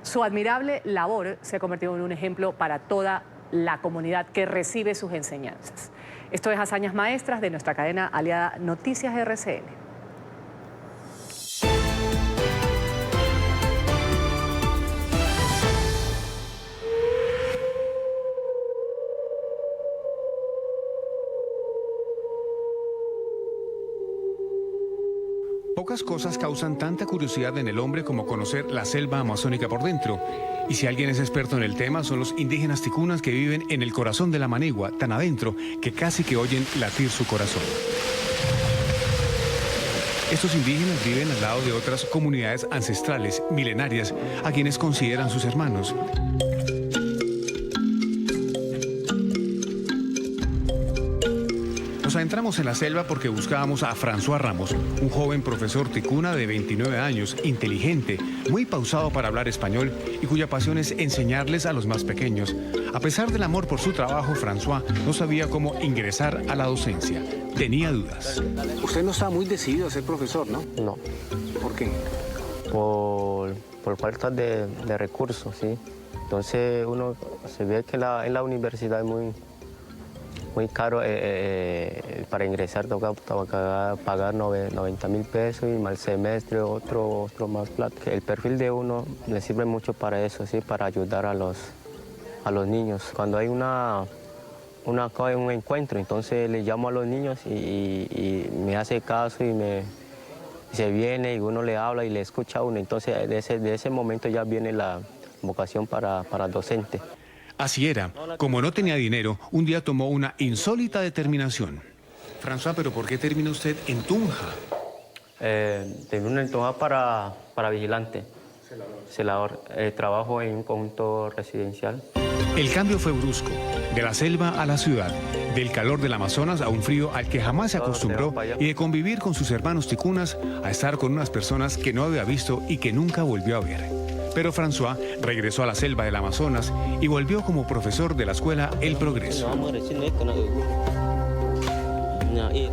Speaker 3: Su admirable labor se ha convertido en un ejemplo para toda la comunidad que recibe sus enseñanzas. Esto es Hazañas Maestras de nuestra cadena aliada Noticias RCN.
Speaker 5: Pocas cosas causan tanta curiosidad en el hombre como conocer la selva amazónica por dentro. Y si alguien es experto en el tema, son los indígenas ticunas que viven en el corazón de la Manigua, tan adentro que casi que oyen latir su corazón. Estos indígenas viven al lado de otras comunidades ancestrales, milenarias, a quienes consideran sus hermanos. Nos adentramos en la selva porque buscábamos a François Ramos, un joven profesor ticuna de 29 años, inteligente, muy pausado para hablar español y cuya pasión es enseñarles a los más pequeños. A pesar del amor por su trabajo, François no sabía cómo ingresar a la docencia. Tenía dudas.
Speaker 23: Usted no está muy decidido a ser profesor, ¿no?
Speaker 24: No.
Speaker 23: ¿Por qué?
Speaker 24: Por falta de recursos, sí. Entonces uno se ve que en la universidad es muy caro. Para ingresar toca pagar 90.000 pesos y mal semestre otro más plata. El perfil de uno le sirve mucho para eso, sí, para ayudar a los niños. Cuando hay una un encuentro, entonces le llamo a los niños y me hace caso y se viene y uno le habla y le escucha a uno, entonces de ese momento ya viene la vocación para docente.
Speaker 5: Así era, como no tenía dinero, un día tomó una insólita determinación. François, ¿pero por qué termina usted en Tunja?
Speaker 24: Termino en Tunja para vigilante, celador. Trabajo en un conjunto residencial.
Speaker 5: El cambio fue brusco, de la selva a la ciudad, del calor del Amazonas a un frío al que jamás se acostumbró y de convivir con sus hermanos ticunas a estar con unas personas que no había visto y que nunca volvió a ver. Pero François regresó a la selva del Amazonas y volvió como profesor de la escuela El Progreso.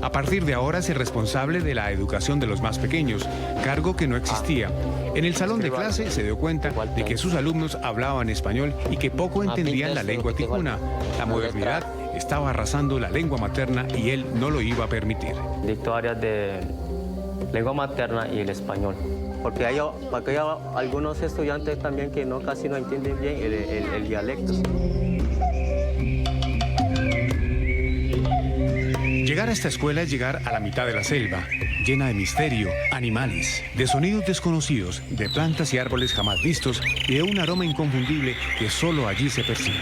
Speaker 5: A partir de ahora es el responsable de la educación de los más pequeños, cargo que no existía. En el salón de clase se dio cuenta de que sus alumnos hablaban español y que poco entendían la lengua ticuna. La modernidad estaba arrasando la lengua materna y él no lo iba a permitir.
Speaker 24: Dicto áreas de lengua materna y el español. Porque hay algunos estudiantes también que casi no entienden bien el dialecto.
Speaker 5: Llegar a esta escuela es llegar a la mitad de la selva, llena de misterio, animales, de sonidos desconocidos, de plantas y árboles jamás vistos y de un aroma inconfundible que solo allí se percibe.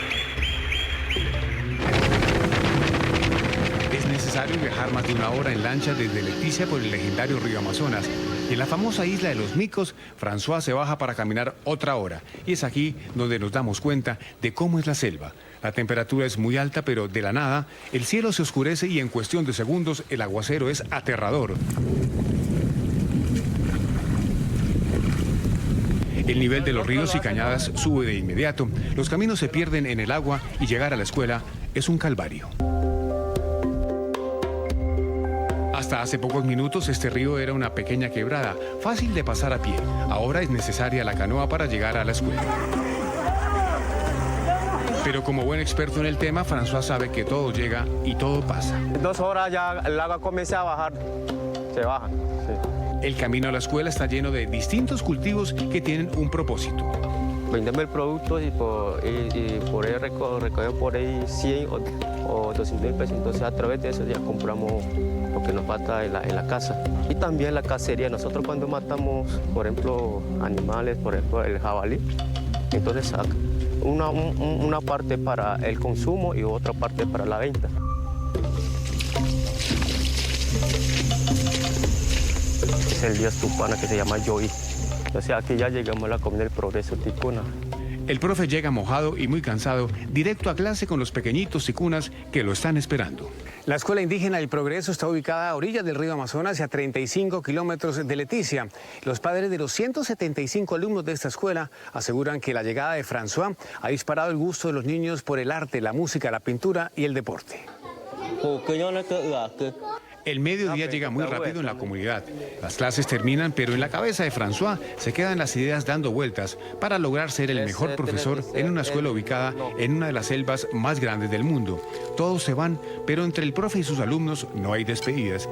Speaker 5: Es necesario viajar más de una hora en lancha desde Leticia por el legendario río Amazonas. Y en la famosa isla de los Micos, François se baja para caminar otra hora. Y es aquí donde nos damos cuenta de cómo es la selva. La temperatura es muy alta, pero de la nada, el cielo se oscurece y en cuestión de segundos el aguacero es aterrador. El nivel de los ríos y cañadas sube de inmediato, los caminos se pierden en el agua y llegar a la escuela es un calvario. Hasta hace pocos minutos este río era una pequeña quebrada, fácil de pasar a pie. Ahora es necesaria la canoa para llegar a la escuela. Pero como buen experto en el tema, François sabe que todo llega y todo pasa.
Speaker 24: 2 horas ya el agua comienza a bajar, se baja. Sí.
Speaker 5: El camino a la escuela está lleno de distintos cultivos que tienen un propósito.
Speaker 24: Vendemos el producto y por ahí recogemos por ahí 100 o 200 pesos, entonces a través de eso ya compramos lo que nos falta en la casa. Y también la cacería, nosotros cuando matamos, por ejemplo, animales, por ejemplo el jabalí, entonces una parte para el consumo y otra parte para la venta. Es el Dios Tupana que se llama Yoí. Entonces aquí ya llegamos a la comida del Progreso ticuna.
Speaker 5: El profe llega mojado y muy cansado, directo a clase con los pequeñitos ticunas que lo están esperando.
Speaker 6: La Escuela Indígena El Progreso está ubicada a orillas del río Amazonas y a 35 kilómetros de Leticia. Los padres de los 175 alumnos de esta escuela aseguran que la llegada de François ha disparado el gusto de los niños por el arte, la música, la pintura y el deporte.
Speaker 5: El mediodía llega muy rápido en la comunidad. Las clases terminan, pero en la cabeza de François se quedan las ideas dando vueltas para lograr ser el mejor profesor en una escuela ubicada en una de las selvas más grandes del mundo. Todos se van, pero entre el profe y sus alumnos no hay despedidas.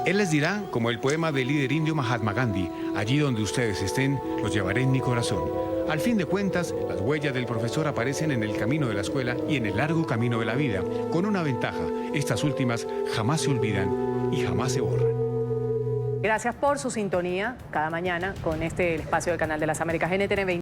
Speaker 5: Él les dirá, como el poema del líder indio Mahatma Gandhi, allí donde ustedes estén, los llevaré en mi corazón. Al fin de cuentas, las huellas del profesor aparecen en el camino de la escuela y en el largo camino de la vida, con una ventaja: estas últimas jamás se olvidan y jamás se borran.
Speaker 3: Gracias por su sintonía cada mañana con el espacio del Canal de las Américas NTN 20.